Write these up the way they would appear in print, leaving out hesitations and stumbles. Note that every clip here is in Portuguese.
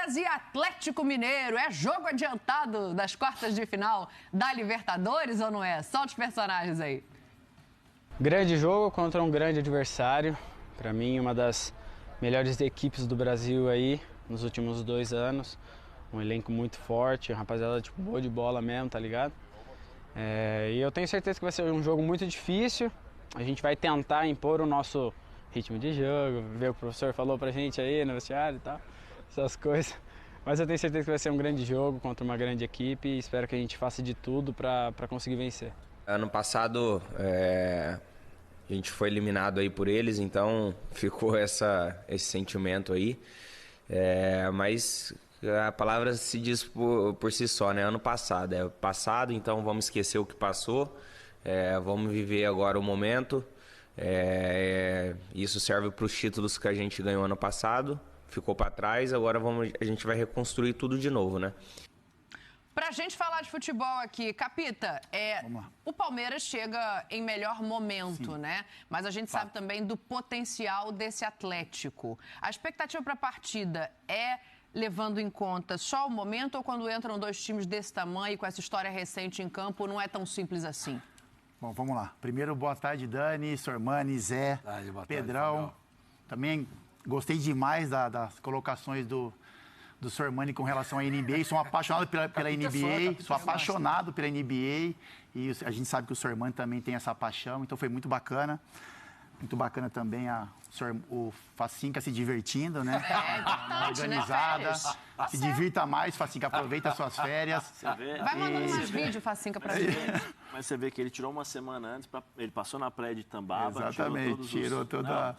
Palmeiras e Atlético Mineiro. É jogo adiantado das quartas de final da Libertadores ou não é? Solta os personagens aí. Grande jogo contra um grande adversário. Para mim, uma das melhores equipes do Brasil aí nos últimos 2 anos. Um elenco muito forte, rapaziada tipo, boa de bola mesmo, tá ligado? E eu tenho certeza que vai ser um jogo muito difícil. A gente vai tentar impor o nosso ritmo de jogo, ver o que o professor falou pra gente aí no vestiário e tal, essas coisas. Mas eu tenho certeza que vai ser um grande jogo contra uma grande equipe e espero que a gente faça de tudo pra conseguir vencer. Ano passado a gente foi eliminado aí por eles, então ficou esse sentimento aí. Mas a palavra se diz por si só, né? Ano passado. É passado, então vamos esquecer o que passou. Vamos viver agora o momento. Isso serve para os títulos que a gente ganhou ano passado. Ficou para trás, agora a gente vai reconstruir tudo de novo, né? Pra gente falar de futebol aqui, Capita, o Palmeiras chega em melhor momento, né? Mas a gente sabe também do potencial desse Atlético. A expectativa para a partida é levando em conta só o momento ou quando entram 2 times desse tamanho, com essa história recente em campo, não é tão simples assim? Bom, vamos lá. Primeiro, boa tarde, Dani, Sormani, Zé, Pedrão. Também gostei demais das colocações do Sormani com relação à NBA. Sou apaixonado pela NBA, sou apaixonado pela NBA e a gente sabe que o Sormani também tem essa paixão, então foi muito bacana. Muito bacana também o Facinca se divertindo, né? Organizada. Né? Se divirta mais, Facinca, aproveita as suas férias. Vai mandando mais vídeo, Facinca, pra gente. Mas você vê que ele tirou uma semana antes, ele passou na praia de Tambaba. Exatamente, tirou toda...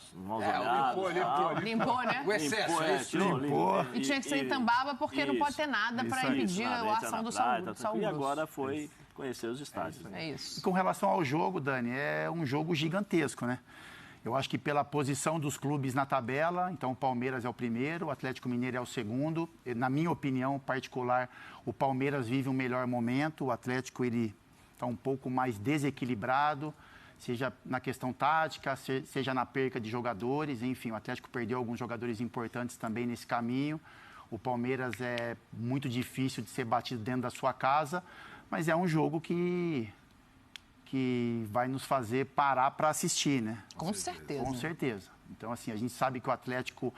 Limpou, né? O excesso, limpou. E tinha que ser em Tambaba porque não pode ter nada para impedir a ação do Saul. E agora foi conhecer os estádios. É isso. E com relação ao jogo, Dani, é um jogo gigantesco, né? Eu acho que pela posição dos clubes na tabela, então o Palmeiras é o primeiro, o Atlético Mineiro é o segundo. Na minha opinião particular, o Palmeiras vive um melhor momento, o Atlético ele está um pouco mais desequilibrado, seja na questão tática, seja na perca de jogadores, enfim, o Atlético perdeu alguns jogadores importantes também nesse caminho. O Palmeiras é muito difícil de ser batido dentro da sua casa, mas é um jogo que vai nos fazer parar para assistir, né? Com certeza. Com certeza. Então, assim, a gente sabe que o Atlético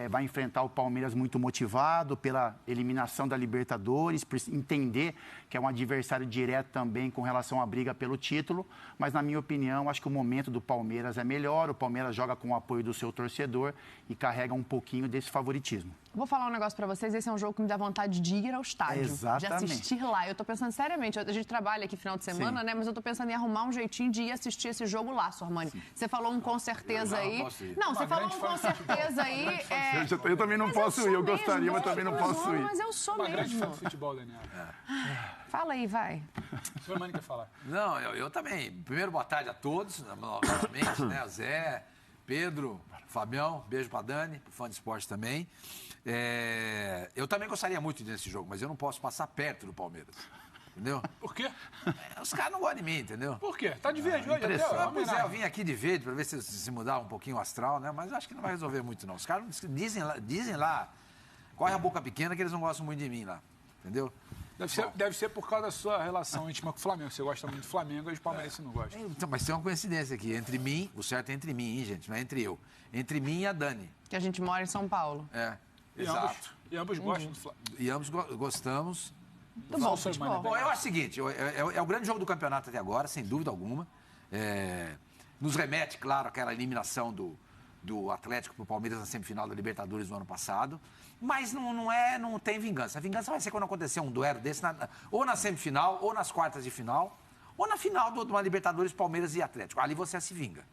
vai enfrentar o Palmeiras muito motivado pela eliminação da Libertadores, por entender que é um adversário direto também com relação à briga pelo título, mas, na minha opinião, acho que o momento do Palmeiras é melhor, o Palmeiras joga com o apoio do seu torcedor e carrega um pouquinho desse favoritismo. Vou falar um negócio pra vocês, esse é um jogo que me dá vontade de ir ao estádio. Exatamente. De assistir lá. Eu tô pensando seriamente, a gente trabalha aqui final de semana, né? Mas eu tô pensando em arrumar um jeitinho de ir assistir esse jogo lá, Sormani. Você falou um com certeza aí. Não, você falou um com certeza aí. Eu também não posso ir, eu gostaria, mas também não posso ir. Mas eu sou uma mesmo. grande fã de futebol, Daniel. Fala aí, vai. O Sormani quer falar. Não, eu também. Primeiro, boa tarde a todos, novamente, né? Zé, Pedro, Fabião, beijo pra Dani, pro fã de esporte também. Eu também gostaria muito desse jogo, mas eu não posso passar perto do Palmeiras. Entendeu? Por quê? Os caras não gostam de mim, entendeu? Por quê? Tá de verde hoje até? Pois é, eu vim aqui de verde pra ver se mudar um pouquinho o astral, né? Mas acho que não vai resolver muito, não. Os caras dizem lá, corre a boca pequena que eles não gostam muito de mim lá, entendeu? Deve ser por causa da sua relação íntima com o Flamengo. Você gosta muito do Flamengo e os palmeirenses não gostam. Então, mas tem uma coincidência aqui. Entre mim, o certo é entre mim, hein, gente? Não é entre eu. Entre mim e a Dani. Que a gente mora em São Paulo. Exato. E ambos gostam do Flamengo. E ambos gostamos. Do bom futebol. Bom, eu acho o seguinte, é o grande jogo do campeonato até agora, sem dúvida alguma. Nos remete, claro, àquela eliminação do Atlético para o Palmeiras na semifinal da Libertadores do ano passado. Mas não tem vingança. A vingança vai ser quando acontecer um duelo desse, ou na semifinal, ou nas quartas de final, ou na final de uma Libertadores, Palmeiras e Atlético. Ali você se vinga.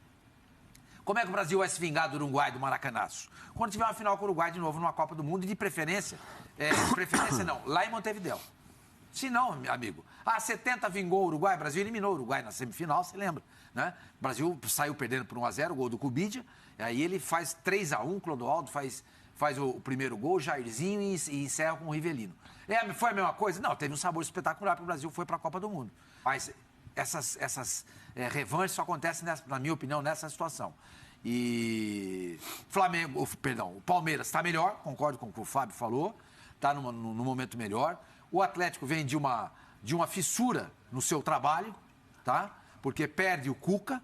Como é que o Brasil vai se vingar do Uruguai, do Maracanaço? Quando tiver uma final com o Uruguai de novo numa Copa do Mundo, e de preferência não, lá em Montevidéu. Se não, amigo, 70 vingou o Uruguai, o Brasil eliminou o Uruguai na semifinal, você lembra, né? O Brasil saiu perdendo por 1-0, o gol do Cubidia, aí ele faz 3-1, Clodoaldo faz o primeiro gol, Jairzinho e encerra com o Rivelino. Foi a mesma coisa? Não, teve um sabor espetacular, porque o Brasil foi para a Copa do Mundo. Mas essas revanches só acontecem, na minha opinião, nessa situação. E o Palmeiras está melhor, concordo com o que o Fábio falou, está num momento melhor. O Atlético vem de uma fissura no seu trabalho, tá? Porque perde o Cuca.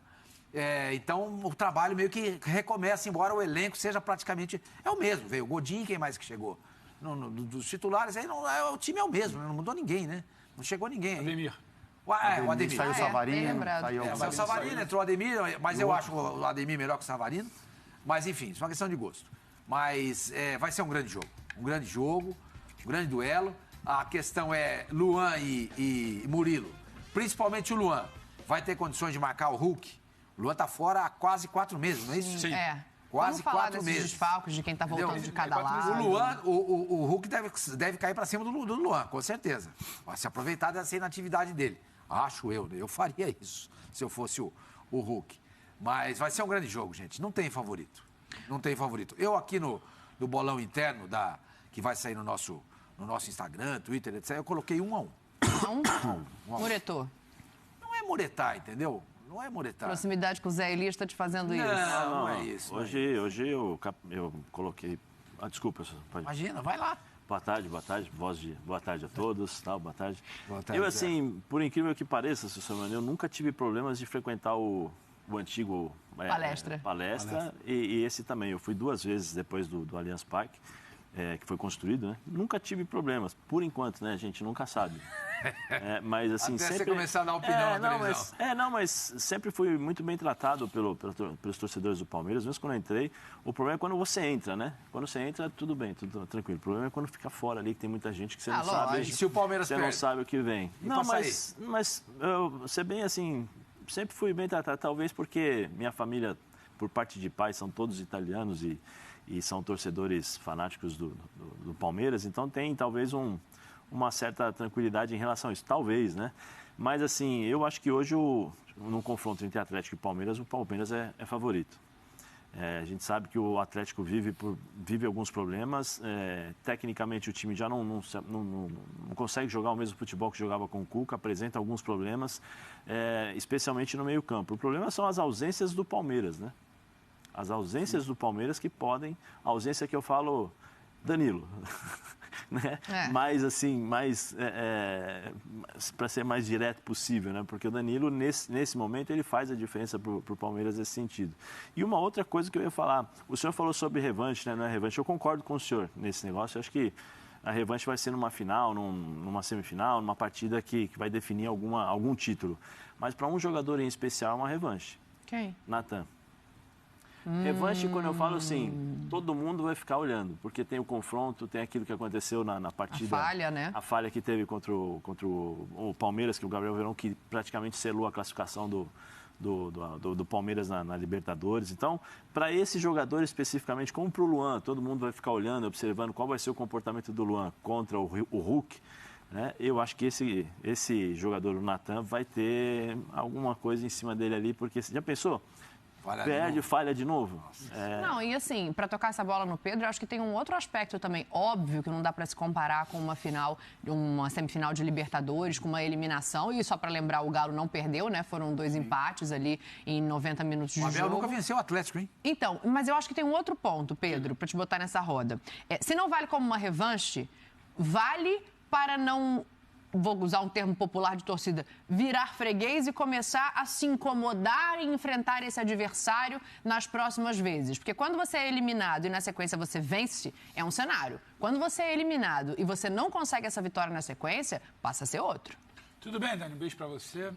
Então o trabalho meio que recomeça, embora o elenco seja praticamente o mesmo. Veio o Godinho, quem mais que chegou? Dos titulares, aí o time é o mesmo, não mudou ninguém, né? Não chegou ninguém. Ademir. O Ademir. Saiu o Savarino. Saiu o Savarino, entrou o Ademir, mas eu acho o Ademir melhor que o Savarino. Mas, enfim, isso é uma questão de gosto. Mas vai ser um grande jogo. Um grande duelo. A questão é Luan e Murilo. Principalmente o Luan. Vai ter condições de marcar o Hulk. O Luan tá fora há quase 4 meses, não é isso? Sim. Quase Vamos falar 4 desses meses. desfalques, de quem tá voltando Entendeu? de cada lado. O Luan, o Hulk deve cair para cima do Luan, com certeza. Vai se aproveitar dessa inatividade dele. Acho eu faria isso, se eu fosse o Hulk. Mas vai ser um grande jogo, gente. Não tem favorito. Eu aqui no bolão interno que vai sair no nosso Instagram, Twitter, etc., eu coloquei 1-1. 1-1? Muretou. Não é muretar, entendeu? Não é muretar. Proximidade com o Zé Elias está te fazendo isso. Não é isso. Hoje eu coloquei... desculpa. Pode... Imagina, vai lá. Boa tarde, boa tarde a todos, boa tarde. Boa tarde, Eu, assim, por incrível que pareça, Sr. Mano, eu nunca tive problemas de frequentar o antigo palestra. E esse também. Eu fui 2 vezes depois do Allianz Parque, que foi construído, né? Nunca tive problemas, por enquanto, né? A gente nunca sabe. Mas, assim, até sempre... você começar a dar opinião na televisão. mas sempre fui muito bem tratado pelos torcedores do Palmeiras, mesmo quando eu entrei. O problema é quando você entra, né? Quando você entra, tudo bem, tudo tranquilo. O problema é quando fica fora ali, que tem muita gente que você não sabe. E se o Palmeiras você perde? não sabe o que vem. Não, mas eu ser bem assim, sempre fui bem tratado, talvez porque minha família, por parte de pai, são todos italianos e são torcedores fanáticos do Palmeiras, então tem talvez uma certa tranquilidade em relação a isso, talvez, né? Mas, assim, eu acho que hoje, no confronto entre Atlético e Palmeiras, o Palmeiras é favorito. A gente sabe que o Atlético vive alguns problemas. Tecnicamente, o time já não consegue jogar o mesmo futebol que jogava com o Cuca, apresenta alguns problemas, especialmente no meio-campo. O problema são as ausências do Palmeiras, né? As ausências do Palmeiras que podem... A ausência que eu falo, Danilo. Né? Mas, assim, para ser mais direto possível, né? Porque o Danilo, nesse momento, ele faz a diferença para o Palmeiras nesse sentido. E uma outra coisa que eu ia falar, o senhor falou sobre revanche, né? Não é revanche, eu concordo com o senhor nesse negócio, eu acho que a revanche vai ser numa final, numa semifinal, numa partida que vai definir algum título. Mas para um jogador em especial, é uma revanche. Quem? Natan. Revanche, quando eu falo assim, todo mundo vai ficar olhando, porque tem o confronto, tem aquilo que aconteceu na partida. A falha, né? A falha que teve contra o Palmeiras, que o Gabriel Verón, que praticamente selou a classificação do Palmeiras na Libertadores. Então, para esse jogador especificamente, como para o Luan, todo mundo vai ficar olhando, observando qual vai ser o comportamento do Luan contra o Hulk. Né? Eu acho que esse jogador, o Natan, vai ter alguma coisa em cima dele ali, porque já pensou? Falha de novo. Não, e assim, para tocar essa bola no Pedro, eu acho que tem um outro aspecto também. Óbvio que não dá para se comparar com uma semifinal de Libertadores, com uma eliminação. E só para lembrar, o Galo não perdeu, né? Foram 2 empates ali em 90 minutos de jogo. O Abel nunca venceu o Atlético, hein? Então, mas eu acho que tem um outro ponto, Pedro, para te botar nessa roda. Se não vale como uma revanche, vale para não... Vou usar um termo popular de torcida, virar freguês e começar a se incomodar e enfrentar esse adversário nas próximas vezes. Porque quando você é eliminado e na sequência você vence, é um cenário. Quando você é eliminado e você não consegue essa vitória na sequência, passa a ser outro. Tudo bem, Dani? Um beijo pra você,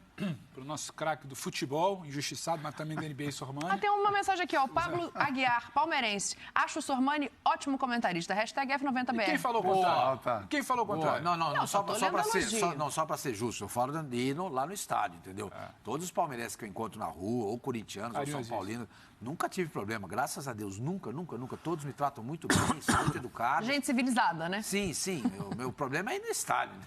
pro nosso craque do futebol, injustiçado, mas também da NBA, Sormani. Tem uma mensagem aqui, ó. O Pablo Aguiar, palmeirense. Acho o Sormani ótimo comentarista. #F90BR. E quem falou o contrário? Quem falou o contrário? Não, só para ser justo. Eu falo do Nino lá no estádio, entendeu? Todos os palmeirenses que eu encontro na rua, ou corintianos, ou São Paulinos, nunca tive problema. Graças a Deus, nunca. Todos me tratam muito bem, são muito educados. Gente civilizada, né? Sim. Meu problema é ir no estádio.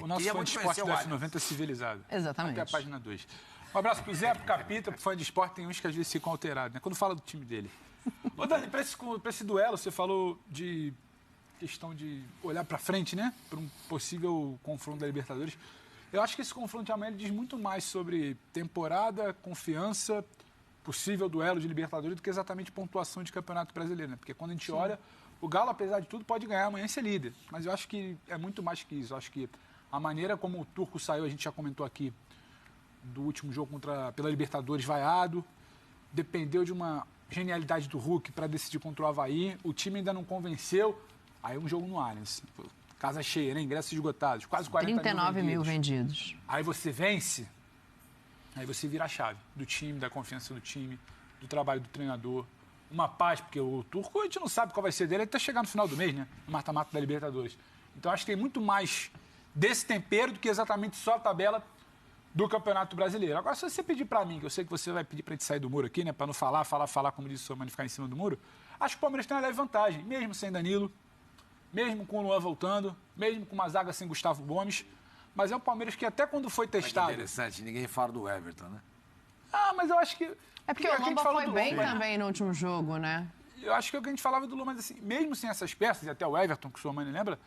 O nosso fã de esporte do F90 é civilizado. Exatamente. Até a página 2. Um abraço pro Zé, pro Capita, pro fã de esporte. Tem uns que às vezes ficam alterados, né? Quando fala do time dele. Ô, Dani, pra esse duelo, você falou de questão de olhar pra frente, né? Para um possível confronto da Libertadores. Eu acho que esse confronto de amanhã diz muito mais sobre temporada, confiança, possível duelo de Libertadores do que exatamente pontuação de Campeonato Brasileiro, né? Porque quando a gente olha, o Galo, apesar de tudo, pode ganhar amanhã e ser líder. Mas eu acho que é muito mais que isso. Eu acho que a maneira como o Turco saiu, a gente já comentou aqui, do último jogo pela Libertadores vaiado, dependeu de uma genialidade do Hulk para decidir contra o Avaí. O time ainda não convenceu. Aí um jogo no Allianz. Casa cheia, né? Ingressos esgotados. Quase 40 39 mil vendidos. Aí você vence, aí você vira a chave do time, da confiança do time, do trabalho do treinador. Uma paz, porque o Turco, a gente não sabe qual vai ser dele até chegar no final do mês, né? No mata-mata da Libertadores. Então acho que tem muito mais desse tempero do que exatamente só a tabela do Campeonato Brasileiro. Agora, se você pedir para mim, que eu sei que você vai pedir para a gente sair do muro aqui, né? Para não falar, como disse o Somani, ficar em cima do muro, acho que o Palmeiras tem uma leve vantagem, mesmo sem Danilo, mesmo com o Luan voltando, mesmo com uma zaga sem Gustavo Gomes. Mas é o Palmeiras que até quando foi testado... É interessante, ninguém fala do Everton, né? Mas eu acho que... É porque o Lomba foi bem também no último jogo, né? Eu acho que é o que a gente falava do Lomba, mas assim, mesmo sem essas peças, e até o Everton, que o Somani lembra,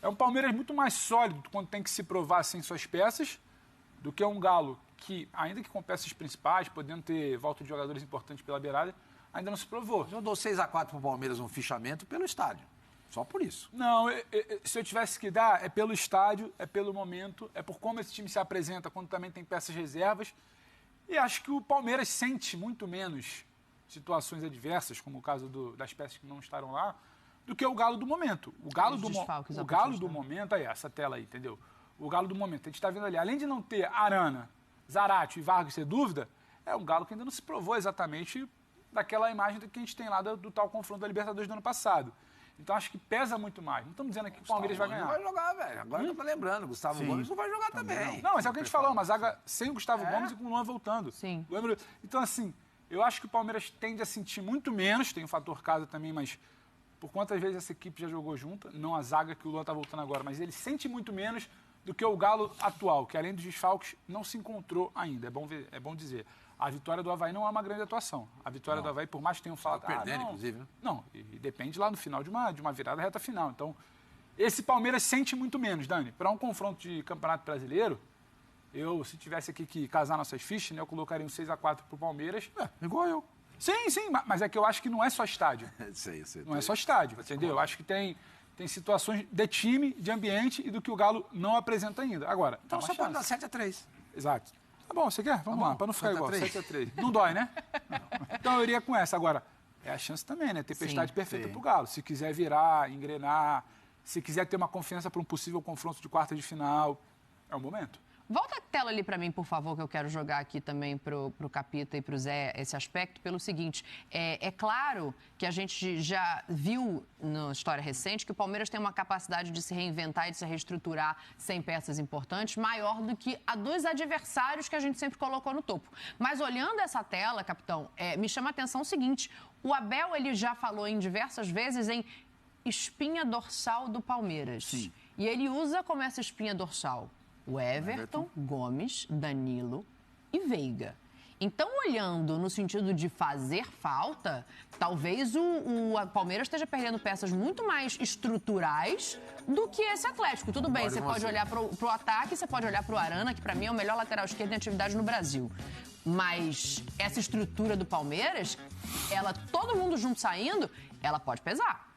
é um Palmeiras muito mais sólido quando tem que se provar sem suas peças do que um Galo que, ainda que com peças principais, podendo ter volta de jogadores importantes pela beirada, ainda não se provou. Eu dou 6-4 para o Palmeiras um fichamento pelo estádio. Só por isso. Não, se eu tivesse que dar, é pelo estádio, é pelo momento, é por como esse time se apresenta quando também tem peças reservas. E acho que o Palmeiras sente muito menos situações adversas, como o caso das peças que não estarão lá, do que o Galo do momento. O Galo do momento, aí, essa tela aí, entendeu? O Galo do momento. A gente está vendo ali, além de não ter Arana, Zarate e Vargas ter dúvida, é um Galo que ainda não se provou exatamente daquela imagem que a gente tem lá do tal confronto da Libertadores do ano passado. Então, acho que pesa muito mais. Não estamos dizendo aqui que o Palmeiras vai ganhar. Não vai jogar, velho. Agora que eu tô lembrando. Gustavo Gomes não vai jogar também. Não, mas é o que a gente falou. Uma zaga sem o Gustavo Gomes e com o Luan voltando. Sim. Então, assim, eu acho que o Palmeiras tende a sentir muito menos. Tem o fator casa também, mas por quantas vezes essa equipe já jogou junta? Não a zaga que o Luan está voltando agora, mas ele sente muito menos do que o Galo atual, que além dos desfalques, não se encontrou ainda. É bom dizer. A vitória do Avaí não é uma grande atuação. A vitória do Avaí, por mais que tenham falado... perdendo, inclusive, né? Não, e depende lá no final de uma virada reta final. Então, esse Palmeiras sente muito menos, Dani. Para um confronto de Campeonato Brasileiro, se tivesse aqui que casar nossas fichas, né, eu colocaria um 6-4 para o Palmeiras. Igual eu. Sim, mas é que eu acho que não é só estádio. sei. Não é só estádio, entendeu? Eu acho que tem situações de time, de ambiente e do que o Galo não apresenta ainda. Agora, então só pode dar 7-3. Exato. Tá bom, você quer? Vamos lá, para não ficar igual. 7-3. Não dói, né? Então eu iria com essa. Agora, é a chance também, né? Tempestade perfeita pro Galo. Se quiser virar, engrenar, se quiser ter uma confiança para um possível confronto de quarta de final, é o momento. Volta a tela ali para mim, por favor, que eu quero jogar aqui também pro Capita e pro Zé esse aspecto, pelo seguinte, é claro que a gente já viu na história recente que o Palmeiras tem uma capacidade de se reinventar e de se reestruturar sem peças importantes maior do que a dos adversários que a gente sempre colocou no topo. Mas olhando essa tela, capitão, me chama a atenção o seguinte, o Abel ele já falou em diversas vezes em espinha dorsal do Palmeiras. Sim. E ele usa como essa espinha dorsal o Everton, Gomes, Danilo e Veiga. Então, olhando no sentido de fazer falta, talvez o Palmeiras esteja perdendo peças muito mais estruturais do que esse Atlético. Tudo bem, você pode olhar para o ataque, você pode olhar para o Arana, que para mim é o melhor lateral esquerdo em atividade no Brasil. Mas essa estrutura do Palmeiras, todo mundo junto saindo, ela pode pesar.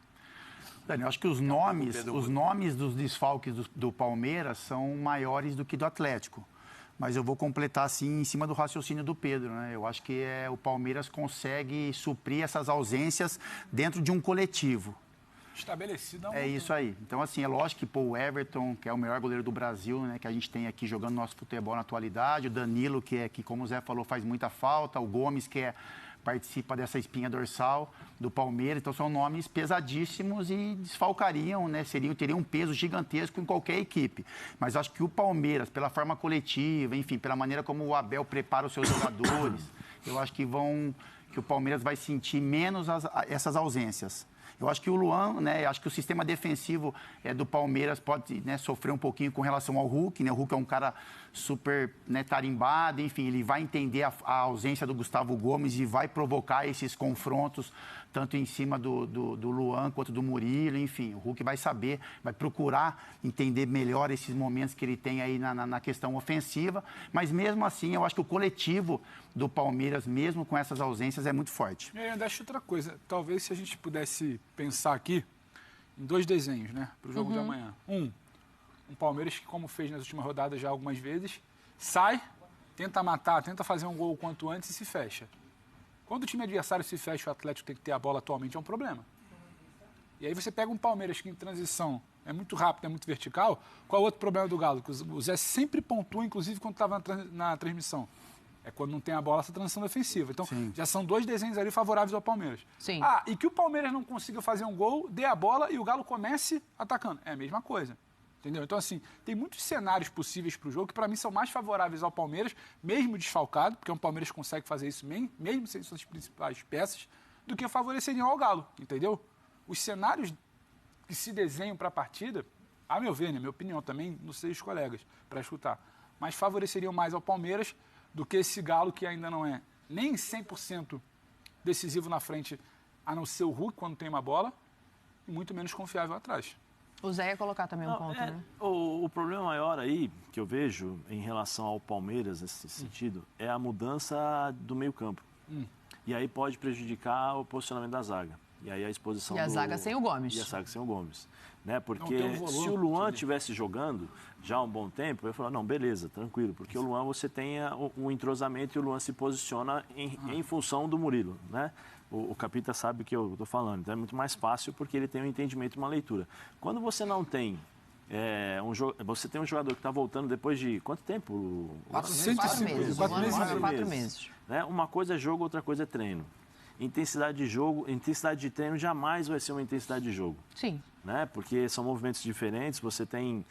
Dani, eu acho que os nomes dos desfalques do Palmeiras são maiores do que do Atlético. Mas eu vou completar, assim, em cima do raciocínio do Pedro, né? Eu acho que o Palmeiras consegue suprir essas ausências dentro de um coletivo. Estabelecido. É isso aí. Então, assim, é lógico que o Everton, que é o melhor goleiro do Brasil, né? Que a gente tem aqui jogando nosso futebol na atualidade. O Danilo, que como o Zé falou, faz muita falta. O Gomes, que participa dessa espinha dorsal do Palmeiras. Então, são nomes pesadíssimos e desfalcariam, né? Teriam um peso gigantesco em qualquer equipe. Mas acho que o Palmeiras, pela forma coletiva, enfim, pela maneira como o Abel prepara os seus jogadores, eu acho que o Palmeiras vai sentir menos essas ausências. Eu acho que o Luan, né, acho que o sistema defensivo do Palmeiras pode, né, sofrer um pouquinho com relação ao Hulk, né? O Hulk é um cara super, né, tarimbado, enfim, ele vai entender a ausência do Gustavo Gomes e vai provocar esses confrontos tanto em cima do Luan quanto do Murilo, enfim. O Hulk vai saber, vai procurar entender melhor esses momentos que ele tem aí na questão ofensiva, mas mesmo assim, eu acho que o coletivo do Palmeiras, mesmo com essas ausências, é muito forte. E ainda acho outra coisa, talvez se a gente pudesse pensar aqui em 2 desenhos, né, para o jogo de amanhã. Um Palmeiras que, como fez nas últimas rodadas já algumas vezes, sai, tenta matar, tenta fazer um gol o quanto antes e se fecha. Quando o time adversário se fecha, o Atlético tem que ter a bola atualmente, é um problema. E aí você pega um Palmeiras que em transição é muito rápido, é muito vertical. Qual é o outro problema do Galo? Que o Zé sempre pontua, inclusive quando estava na transmissão. É quando não tem a bola, essa transição defensiva. Então, já são 2 desenhos ali favoráveis ao Palmeiras. Sim. E que o Palmeiras não consiga fazer um gol, dê a bola e o Galo comece atacando. É a mesma coisa. Entendeu? Então, assim, tem muitos cenários possíveis para o jogo que, para mim, são mais favoráveis ao Palmeiras, mesmo desfalcado, porque o Palmeiras consegue fazer isso mesmo sem suas principais peças, do que favoreceriam ao Galo, entendeu? Os cenários que se desenham para a partida, a meu ver, na minha opinião também, não sei os colegas para escutar, mas favoreceriam mais ao Palmeiras do que esse Galo que ainda não é nem 100% decisivo na frente, a não ser o Hulk quando tem uma bola, e muito menos confiável atrás. O Zé ia colocar também um ponto, né? O problema maior aí, que eu vejo em relação ao Palmeiras, nesse sentido, é a mudança do meio-campo. E aí pode prejudicar o posicionamento da zaga. E aí a exposição E a zaga sem o Gomes. E a zaga sem o Gomes. Né? Porque volume, se o Luan estivesse jogando já há um bom tempo, eu ia falar, não, beleza, tranquilo. Porque o Luan, você tem o entrosamento e o Luan se posiciona em função do Murilo, né? O Capita sabe o que eu estou falando. Então é muito mais fácil porque ele tem um entendimento e uma leitura. Quando você não tem... você tem um jogador que está voltando depois de quanto tempo? 4 meses. 4 meses. Né? Uma coisa é jogo, outra coisa é treino. Intensidade de jogo, intensidade de treino jamais vai ser uma intensidade de jogo. Sim. Né? Porque são movimentos diferentes, você tem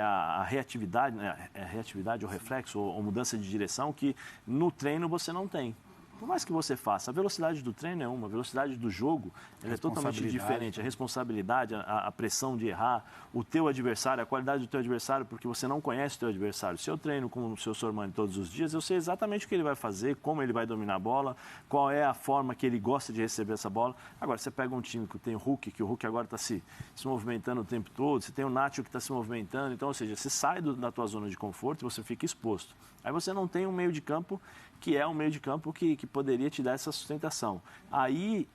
a reatividade, né? A reatividade, o reflexo, ou mudança de direção que no treino você não tem. Por mais que você faça, a velocidade do treino é uma, a velocidade do jogo ela é totalmente diferente. A responsabilidade, a pressão de errar, o teu adversário, a qualidade do teu adversário, porque você não conhece o teu adversário. Se eu treino com o seu Sormani todos os dias, eu sei exatamente o que ele vai fazer, como ele vai dominar a bola, qual é a forma que ele gosta de receber essa bola. Agora, você pega um time que tem o Hulk, que o Hulk agora está se movimentando o tempo todo, você tem o Nacho que está se movimentando, então, ou seja, você sai da tua zona de conforto e você fica exposto. Aí você não tem um meio de campo que é um meio de campo que poderia te dar essa sustentação. Aí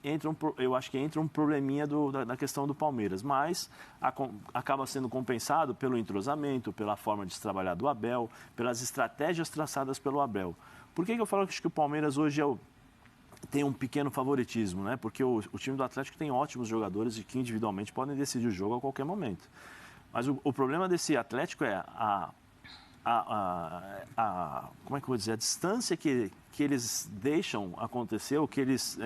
eu acho que entra um probleminha da questão do Palmeiras, mas acaba sendo compensado pelo entrosamento, pela forma de se trabalhar do Abel, pelas estratégias traçadas pelo Abel. Por que eu falo que acho que o Palmeiras hoje tem um pequeno favoritismo, né? Porque o time do Atlético tem ótimos jogadores e que individualmente podem decidir o jogo a qualquer momento. Mas o problema desse Atlético é como é que eu vou dizer, a distância que eles deixam acontecer, o que eles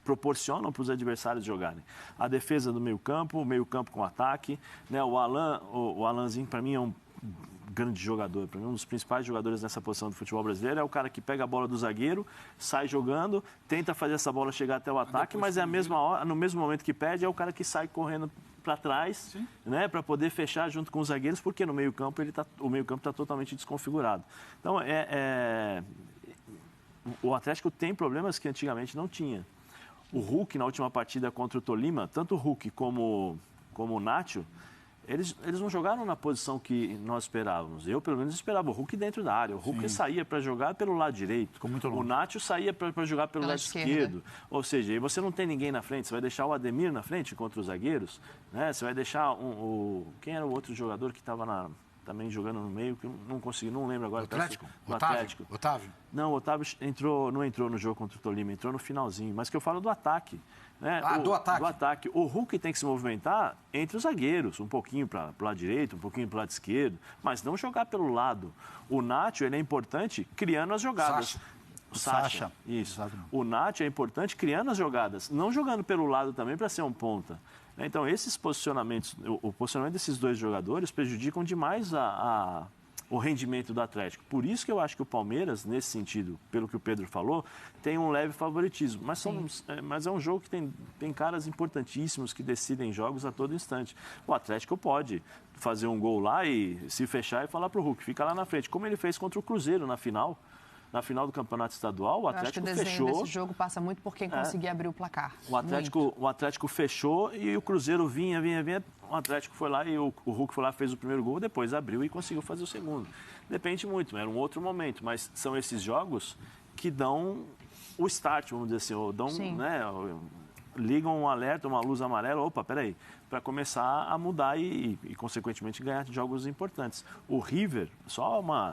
proporcionam para os adversários jogarem. A defesa do meio-campo, o meio-campo com ataque, né? O Alanzinho, para mim, é um grande jogador, para mim, um dos principais jogadores nessa posição do futebol brasileiro, é o cara que pega a bola do zagueiro, sai jogando, tenta fazer essa bola chegar até o ataque, mas no mesmo momento que pede, é o cara que sai correndo para trás, né, para poder fechar junto com os zagueiros, porque no meio-campo o meio-campo está totalmente desconfigurado. Então, o Atlético tem problemas que antigamente não tinha. O Hulk, na última partida contra o Tolima, tanto o Hulk como o Nacho, eles não jogaram na posição que nós esperávamos. Eu, pelo menos, esperava o Hulk dentro da área. O Hulk saía para jogar pelo lado direito. O Nacho saía para jogar pelo lado esquerdo. Ou seja, aí você não tem ninguém na frente. Você vai deixar o Ademir na frente contra os zagueiros. Né? Você vai deixar quem era o outro jogador que estava também jogando no meio, que eu não consegui, não lembro agora. Atlético? Otávio? Não, o Otávio não entrou no jogo contra o Tolima, entrou no finalzinho. Mas que eu falo do ataque. Né? Do ataque? Do ataque. O Hulk tem que se movimentar entre os zagueiros, um pouquinho para o lado direito, um pouquinho para o lado esquerdo, mas não jogar pelo lado. O Nacho, ele é importante criando as jogadas. Sacha. Isso. Exatamente. O Nacho é importante criando as jogadas, não jogando pelo lado também para ser um ponta. Então, esses posicionamentos, o posicionamento desses dois jogadores prejudicam demais o rendimento do Atlético. Por isso que eu acho que o Palmeiras, nesse sentido, pelo que o Pedro falou, tem um leve favoritismo. Mas é um jogo que tem caras importantíssimos que decidem jogos a todo instante. O Atlético pode fazer um gol lá e se fechar e falar para o Hulk, fica lá na frente, como ele fez contra o Cruzeiro na final. na final do Campeonato Estadual, o Atlético fechou. Eu acho que o desenho desse jogo passa muito por quem conseguir abrir o placar. O Atlético fechou e o Cruzeiro vinha. O Atlético foi lá e o Hulk foi lá, fez o primeiro gol, depois abriu e conseguiu fazer o segundo. Depende muito, era um outro momento, mas são esses jogos que dão o start, vamos dizer assim, ou dão, né, ligam um alerta, uma luz amarela, opa, peraí, para começar a mudar e, consequentemente, ganhar jogos importantes. O River,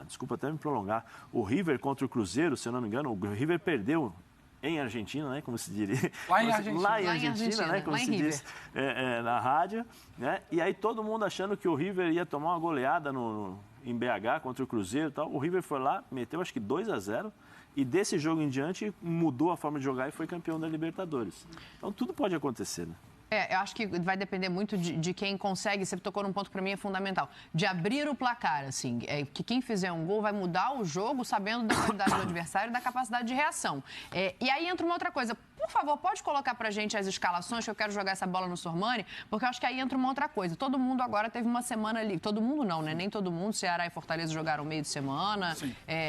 desculpa até me prolongar, o River contra o Cruzeiro, se eu não me engano, o River perdeu em Argentina, né, como se diria. Lá em Argentina, né, como se diz na rádio, né, e aí todo mundo achando que o River ia tomar uma goleada em BH contra o Cruzeiro e tal. O River foi lá, meteu acho que 2-0, e desse jogo em diante mudou a forma de jogar e foi campeão da Libertadores. Então tudo pode acontecer, né? Eu acho que vai depender muito de quem consegue, você tocou num ponto que para mim é fundamental, de abrir o placar, assim, que quem fizer um gol vai mudar o jogo sabendo da qualidade do adversário e da capacidade de reação. E aí entra uma outra coisa, por favor, pode colocar pra gente as escalações, que eu quero jogar essa bola no Sormani, porque eu acho que aí entra uma outra coisa. Todo mundo agora teve uma semana ali, todo mundo não, né? Nem todo mundo, Ceará e Fortaleza jogaram meio de semana,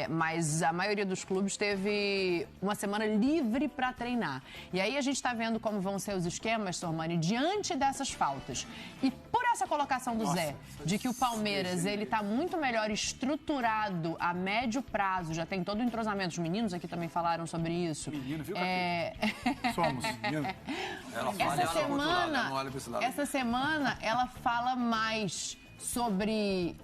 mas a maioria dos clubes teve uma semana livre para treinar. E aí a gente está vendo como vão ser os esquemas, Sormani, diante dessas faltas. E por essa colocação do Zé, de que o Palmeiras ele está muito melhor estruturado a médio prazo, já tem todo o entrosamento, os meninos aqui também falaram sobre isso. Menino, viu, Somos. Essa semana ela fala mais sobre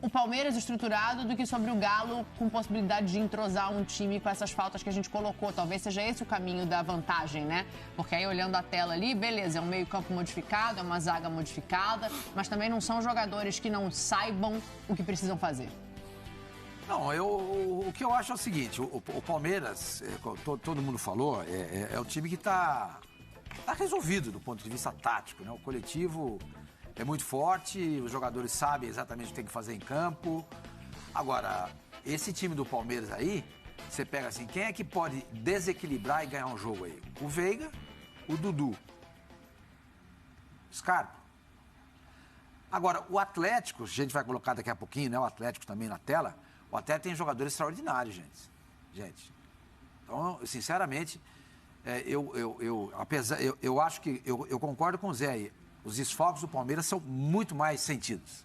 o Palmeiras estruturado do que sobre o Galo com possibilidade de entrosar um time com essas faltas que a gente colocou. Talvez seja esse o caminho da vantagem, né? Porque aí olhando a tela ali, beleza, é um meio-campo modificado, é uma zaga modificada, mas também não são jogadores que não saibam o que precisam fazer. Não, o que eu acho é o seguinte, o Palmeiras, todo mundo falou, é o time que está resolvido do ponto de vista tático, né? O coletivo é muito forte, os jogadores sabem exatamente o que tem que fazer em campo. Agora, esse time do Palmeiras aí, você pega assim, quem é que pode desequilibrar e ganhar um jogo aí? O Veiga, o Dudu, Scarpa. Agora, o Atlético, a gente vai colocar daqui a pouquinho, né? O Atlético também na tela. O Atlético tem jogadores extraordinários, gente. Então, sinceramente, eu acho que eu concordo com o Zé aí. Os desfalques do Palmeiras são muito mais sentidos.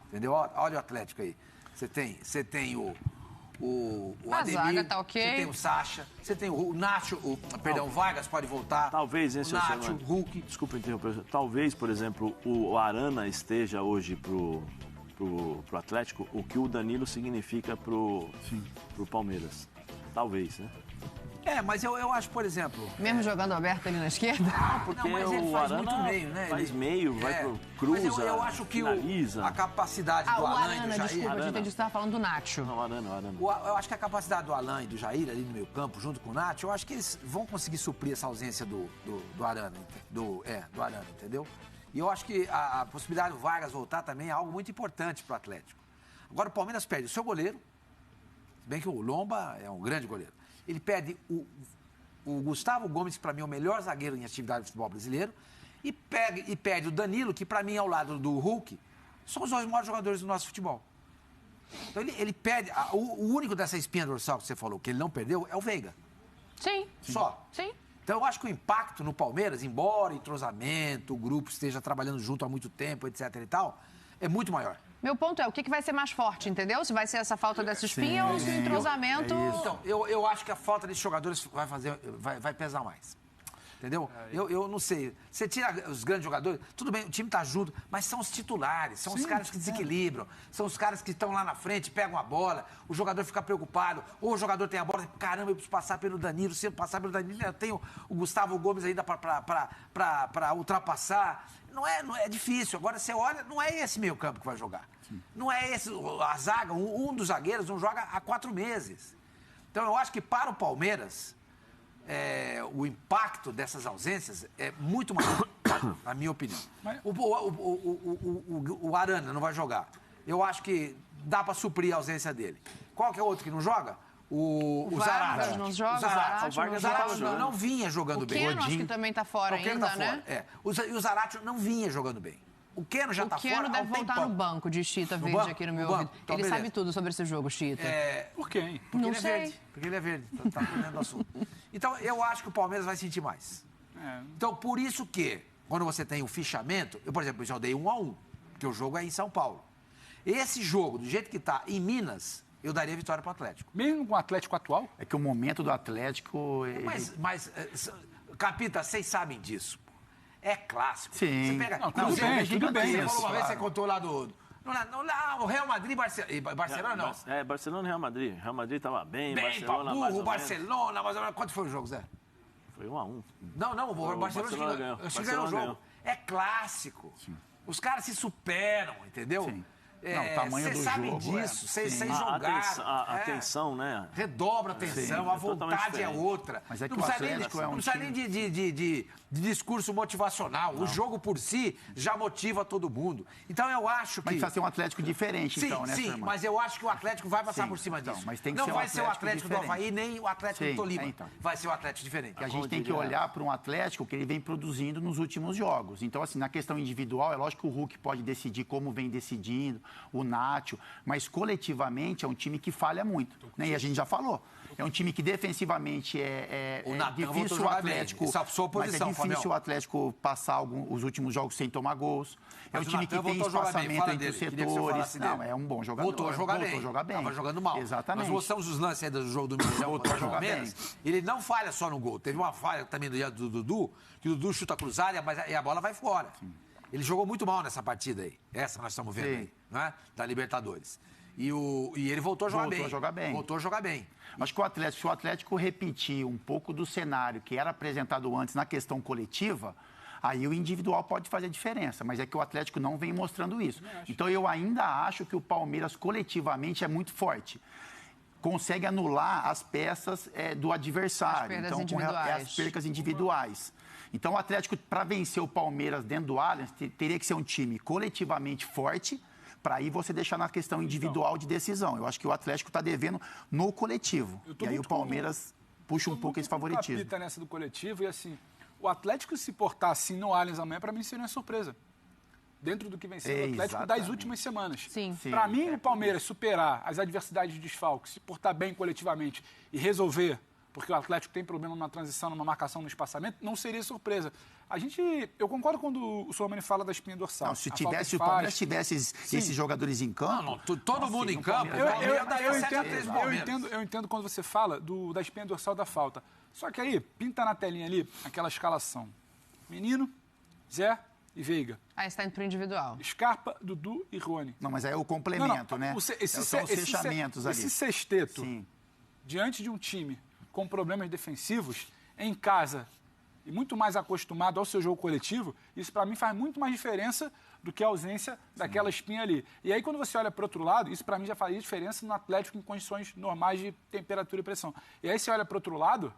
Entendeu? Olha o Atlético aí. Você tem o Ademir, zaga tá ok. Você tem o Sacha, você tem o Nacho, o Vargas pode voltar. Talvez esse o Nacho, o Hulk. Desculpa interromper. Talvez, por exemplo, o Arana esteja hoje pro Atlético o que o Danilo significa pro Palmeiras. Talvez, né? Mas eu acho, por exemplo... Mesmo jogando aberto ali na esquerda? Porque mas ele faz muito meio, né? Faz meio, vai pro cruza, mas eu acho que finaliza. A capacidade do Alan e do Jair... Desculpa, eu entendi que você estava falando do Nacho. Não, Arana. Eu acho que a capacidade do Alan e do Jair ali no meio campo, junto com o Nacho, eu acho que eles vão conseguir suprir essa ausência do Arana, do Arana, entendeu? E eu acho que a possibilidade do Vargas voltar também é algo muito importante para o Atlético. Agora o Palmeiras perde o seu goleiro, se bem que o Lomba é um grande goleiro. Ele perde o Gustavo Gomes, que para mim é o melhor zagueiro em atividade do futebol brasileiro, e perde o Danilo, que para mim, ao lado do Hulk, são os dois maiores jogadores do nosso futebol. Então ele perde. O único dessa espinha dorsal que você falou que ele não perdeu é o Veiga. Sim. Só. Sim. Então eu acho que o impacto no Palmeiras, embora entrosamento, o grupo esteja trabalhando junto há muito tempo, etc e tal, é muito maior. Meu ponto é, o que vai ser mais forte, entendeu? Se vai ser essa falta dessa espinha ou se o entrosamento... Então, eu acho que a falta desses jogadores vai pesar mais. Entendeu? Eu não sei. Você tira os grandes jogadores, tudo bem, o time tá junto, mas são os titulares, são os caras que desequilibram, são os caras que estão lá na frente, pegam a bola, o jogador fica preocupado, ou o jogador tem a bola, caramba, eu preciso passar pelo Danilo, se eu passar pelo Danilo, eu tenho o Gustavo Gomes ainda para ultrapassar. Não é difícil. Agora você olha, não é esse meio campo que vai jogar. Não é esse, a zaga, um dos zagueiros não joga há 4 meses. Então eu acho que para o Palmeiras, o impacto dessas ausências é muito maior, na minha opinião. O Arana não vai jogar. Eu acho que dá para suprir a ausência dele. Qual que é outro que não joga? O Zarate. Não joga, o Zarate não vinha jogando bem. O Keno, acho que também está fora ainda, né? E o Zarate não vinha jogando bem. O Keno já tá fora. O Keno deve voltar no banco de Chita Verde aqui no meu ouvido. Então, ele beleza. sabe tudo sobre esse jogo, Chita. Por quê, hein? Porque Não ele é sei. verde. Porque ele é verde. Tá por dentro do assunto. Então, eu acho que o Palmeiras vai sentir mais. Então, por isso que, quando você tem o fichamento, eu, por exemplo, eu já dei 1-1, porque o jogo é em São Paulo. Esse jogo, do jeito que tá em Minas, eu daria vitória pro Atlético. Mesmo com o Atlético atual? É que o momento do Atlético... Mas Capita, vocês sabem disso. É clássico. Sim. Você pega... Não, tudo bem. Você falou uma vez, claro. você contou lá do... o Real Madrid e Barcelona, não. Barcelona e Real Madrid. Real Madrid tava bem, Bem, Barcelona pra mais burro, ou Barcelona, mais ou menos. Quanto foi o jogo, Zé? menos. Foi 1-1. Não, o Barcelona ganhou. Acho que ganhou o jogo. Ganhou. É clássico. Sim. Os caras se superam, entendeu? Sim. Não, o tamanho do Vocês sabem jogo, disso, vocês A jogaram. atenção, né? Redobra a atenção, a totalmente vontade é diferente. outra. Mas é que não o precisa Atlético é um não precisa nem de discurso motivacional. O jogo por si já motiva todo mundo. Então eu acho que... Mas precisa ser um Atlético diferente, Sim, então, né, sim, Firmão? mas eu acho que o Atlético vai passar Sim, por cima então, disso. mas tem que não ser um vai ser o Atlético Atlético do diferente. Avaí, nem o Atlético Sim, do Tolima. então. Vai ser o Atlético diferente. Que a gente tem que olhar para um Atlético que ele vem produzindo nos últimos jogos. Então, assim, na questão individual, é lógico que o Hulk pode decidir como vem decidindo, o Nacho, mas coletivamente é um time que falha muito. Né? E a gente já falou. É um time que defensivamente O Natan voltou a difícil o jogar bem. Atlético. Isso é a sua Mas é posição, difícil Fabião. o Atlético passar os últimos jogos sem tomar gols. É um Mas o time que Natan tem voltou a jogar bem. espaçamento Fala entre os dele. Queria que você setores. falasse Não, dele. é um bom jogador. Voltou a jogar bem. Voltou a jogar bem. Tava jogando mal. Exatamente. Nós mostramos os lances aí do jogo do Milhão Voltou a contra o jogar Palmeiras. Ele não falha só no gol. Teve uma falha também do Dudu, que o Dudu chuta cruzada e a bola vai fora. Ele jogou muito mal nessa partida aí. Essa que nós estamos vendo aí, né? Da Libertadores. E ele voltou a jogar bem. Voltou a jogar bem. Acho que se o Atlético repetir um pouco do cenário que era apresentado antes na questão coletiva, aí o individual pode fazer diferença. Mas é que o Atlético não vem mostrando isso. Então eu ainda acho que o Palmeiras coletivamente é muito forte. Consegue anular as peças do adversário. As percas individuais. Então o Atlético, para vencer o Palmeiras dentro do Allianz, teria que ser um time coletivamente forte, para aí você deixar na questão individual de decisão. Eu acho que o Atlético está devendo no coletivo. E aí o Palmeiras puxa um pouco esse favoritismo. Capita nessa do coletivo e assim, o Atlético se portar assim no Allianz amanhã, para mim seria uma surpresa. Dentro do que vem sendo o Atlético das últimas semanas. Sim. Para mim, o Palmeiras superar as adversidades de desfalque, se portar bem coletivamente e resolver, porque o Atlético tem problema numa transição, numa marcação, no espaçamento, não seria surpresa. Eu concordo quando o Sormani fala da espinha dorsal. Não, se o Palmeiras tivesse esses jogadores em campo... Todo mundo em campo. Eu entendo quando você fala da espinha dorsal da falta. Só que aí, pinta na telinha ali aquela escalação. Menino, Zé e Veiga. Aí está indo para o individual. Scarpa, Dudu e Rony. Não, mas aí é o complemento, né? São os fechamentos ali. Esse sexteto, diante de um time com problemas defensivos, em casa e muito mais acostumado ao seu jogo coletivo, isso para mim faz muito mais diferença do que a ausência daquela espinha ali. E aí quando você olha para o outro lado, isso para mim já faz diferença no Atlético em condições normais de temperatura e pressão. E aí você olha para o outro lado,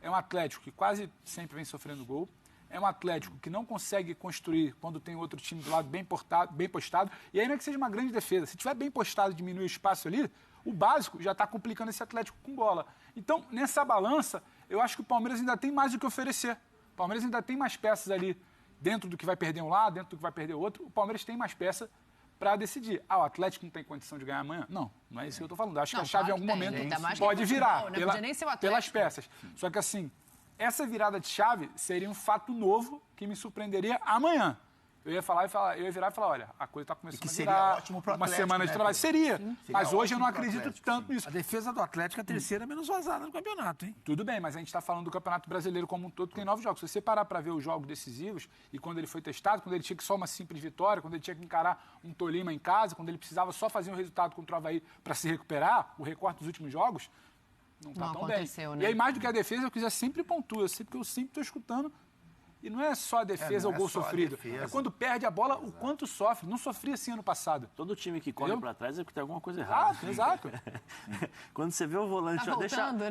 é um Atlético que quase sempre vem sofrendo gol, é um Atlético que não consegue construir quando tem outro time do lado bem postado, e aí não é que seja uma grande defesa. Se tiver bem postado e diminuir o espaço ali, o básico já está complicando esse Atlético com bola. Então, nessa balança, eu acho que o Palmeiras ainda tem mais o que oferecer. O Palmeiras ainda tem mais peças ali dentro do que vai perder um lado, dentro do que vai perder o outro. O Palmeiras tem mais peça para decidir. O Atlético não tem condição de ganhar amanhã? Não é isso que eu estou falando. Acho que a chave em algum momento pode virar pelas peças. Só que assim, essa virada de chave seria um fato novo que me surpreenderia amanhã. Eu ia virar e falar, olha, a coisa está começando a virar ótimo pro uma Atlético, semana de trabalho. Seria, mas hoje eu não acredito tanto nisso. A defesa do Atlético é a terceira menos vazada do campeonato, hein? Tudo bem, mas a gente está falando do Campeonato Brasileiro como um todo, que tem 9 jogos. Se você parar para ver os jogos decisivos e quando ele foi testado, quando ele tinha que só uma simples vitória, quando ele tinha que encarar um Tolima em casa, quando ele precisava só fazer um resultado contra o Avaí para se recuperar, o recorte dos últimos jogos, não está tão bem. Né? E aí, mais do que a defesa, eu quiser sempre pontua, porque eu sempre estou escutando. E não é só a defesa ou gol sofrido. É quando perde a bola, o quanto sofre. Não sofria assim ano passado. Todo time que corre para trás é porque tem alguma coisa errada. Exato. Quando você vê o volante,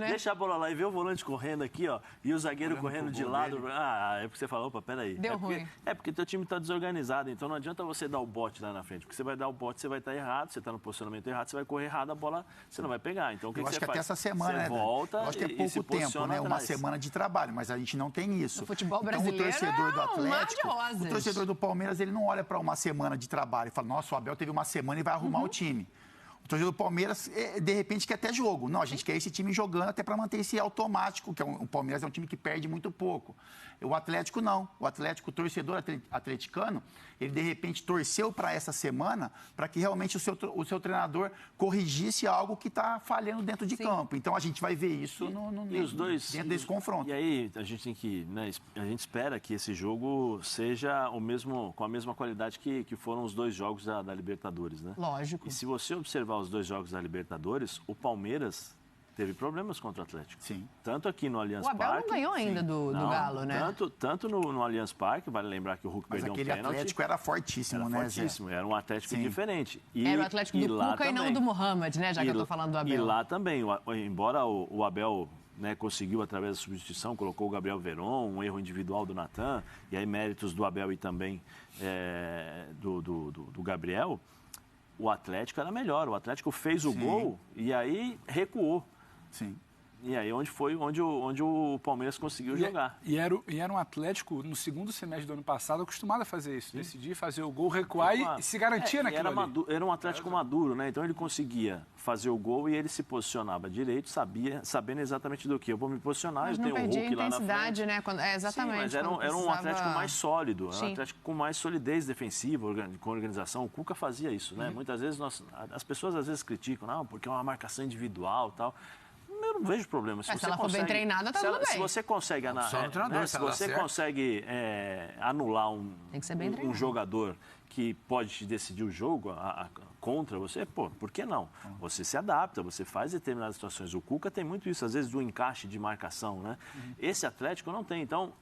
deixa a bola lá e vê o volante correndo aqui, ó, e o zagueiro correndo de lado. Dele. É porque você fala, opa, peraí. Deu ruim. É porque teu time está desorganizado, então não adianta você dar o bote lá na frente. Porque você vai dar o bote, você vai estar errado, você está no posicionamento errado, você vai correr errado, a bola você não vai pegar. Então o que você faz? Eu acho que até essa semana, você volta. Eu acho que é pouco tempo, né? Uma semana de trabalho, mas a gente não tem isso. No futebol brasileiro torcedor do Atlético, um mar de rosas. o torcedor do Palmeiras, ele não olha para uma semana de trabalho e fala, nossa, o Abel teve uma semana e vai arrumar o time. O torcedor do Palmeiras, de repente, quer até jogo. Não, a gente quer esse time jogando até para manter esse automático, que o Palmeiras é um time que perde muito pouco. O Atlético não. O Atlético, o torcedor atleticano, ele de repente torceu para essa semana para que realmente o seu treinador corrigisse algo que está falhando dentro de campo. Então a gente vai ver isso dentro desse confronto. E aí a gente tem que, né, a gente espera que esse jogo seja com a mesma qualidade que foram os 2 jogos da Libertadores, né? Lógico. E se você observar os 2 jogos da Libertadores, o Palmeiras teve problemas contra o Atlético. Sim. Tanto aqui no Allianz Parque... O Abel não ganhou ainda do Galo, né? Tanto no Allianz Parque, vale lembrar que o Hulk perdeu um pênalti. Mas aquele Atlético era fortíssimo, né, Zé? Era um Atlético diferente. Era o Atlético do Cuca e não do Mohamed, né? Já que eu tô falando do Abel. E lá também, embora o Abel... né, conseguiu, através da substituição, colocou o Gabriel Veron, um erro individual do Natan, e aí méritos do Abel e também do Gabriel, o Atlético era melhor. O Atlético fez o gol e aí recuou. Sim. E aí onde o Palmeiras conseguiu jogar. E era um Atlético, no segundo semestre do ano passado, acostumado a fazer isso. Decidir, fazer o gol, recuar e se garantia naquilo ali. Era um Atlético maduro, né? Então ele conseguia fazer o gol e ele se posicionava direito, sabendo exatamente do que. Eu vou me posicionar, mas eu tenho o Hulk lá na frente. Né? Exatamente. Sim, mas era um Atlético mais sólido, era um Atlético com mais solidez defensiva, com organização. O Cuca fazia isso, né? Muitas vezes as pessoas às vezes criticam, não, porque é uma marcação individual e tal. Eu não vejo problema. Se ela for bem treinada, tá tudo bem. Se você consegue, anular um jogador que pode te decidir o jogo contra você, por que não? Você se adapta, você faz determinadas situações. O Cuca tem muito isso, às vezes, do encaixe de marcação, né? Esse Atlético não tem. Então,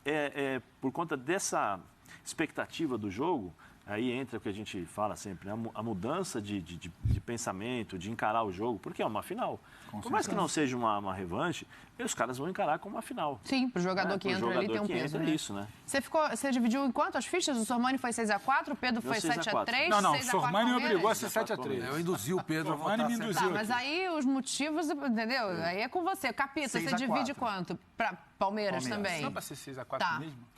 por conta dessa expectativa do jogo, aí entra o que a gente fala sempre, né? A mudança de pensamento, de encarar o jogo, porque é uma final. Por mais que não seja uma revanche, os caras vão encarar como uma final. Sim, para o jogador que entra ali tem um peso, né? Isso, né? Você dividiu em quantas fichas? O Sormani foi 6-4, o Pedro foi 7-3? Não, o Sormani me obrigou a ser 7-3. Eu induzi o Pedro a votar. Me induziu. Tá, mas aí os motivos, entendeu? Aí é com você. Capita, você divide quanto? Para Palmeiras também? Só para ser 6-4 mesmo?